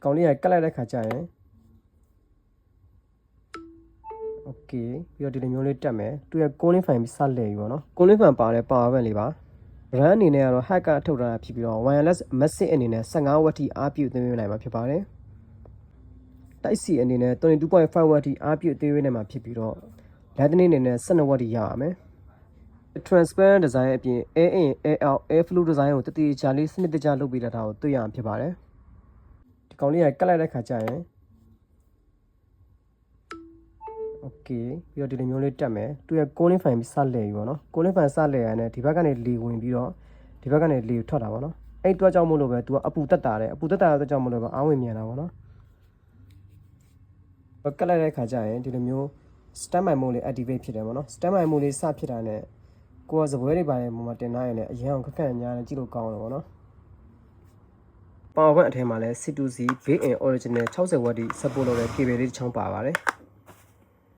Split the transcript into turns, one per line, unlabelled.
ကောင်လေးကကတ်လိုက်တဲ့ခါကျရင် okay ပြီးတော့ဒီလိုမျိုးလေးတက်မယ်သူရဲ့ calling file ပြီးစလဲပြီပေါ့နော် calling file ပါတဲ့ power bank လေးပါ brand အနေနဲ့ကတော့ hack ကထုတ်ထားတာဖြစ်ပြီးတော့ wireless message အနေနဲ့15 watt ထိအားပြုသွင်းပေးနိုင်မှာဖြစ်ပါတယ် Type C အနေနဲ့ 32.5 watt ထိအားပြုသွင်းပေးနိုင်မှာဖြစ်ပြီးတော့ Lightning အနေနဲ့12 watt ထိရပါမယ် transparent design အပြင် air in air out air flow design ကိုတတိချာလေးစနစ်တကျလုပ်ပေးတာကိုတွေ့ရမှာဖြစ်ပါတယ်ဒီကောင်လေးကကတ်လိုက်တဲ့ခါကျရင် okay ပြီးတော့ဒီလိုမျိုးလေးတက်မယ်သူရဲ့ calling file ပြီးစလဲပြီပေါ့နော် calling file စလဲရတဲ့ဒီဘက်ကနေလေဝင်ပြီးတော့ဒီဘက်ကနေလေထွက်တာပေါ့နော်အဲ့တွက်ကြောင့်မို့လို့ပဲသူကအပူတက်တာတဲ့အတွက်ကြောင့်မို့လို့ပဲအားဝင်မြန်တာပေါ့နော်ကတ်လိုက်တဲ့ခါကျရင်ဒီလိုမျိုး standby mode လေး activate ဖြစ်တယ်ပေါ့နော် standby mode လေးစဖြစ်တာနဲ့ကိုကစပွဲတွေပါတယ်ပုံမှာတင်ထားရင်လည်းအရင်အောင်ခက်ခက်ညားနေကြည့်လို့ကောင်းတယ်ပေါ့နော် power bank အထဲမှာလည်း C2C built-in original 60 watt ထိ support လုပ်တဲ့ cable လေးတစ်ချောင်းပါပါတယ်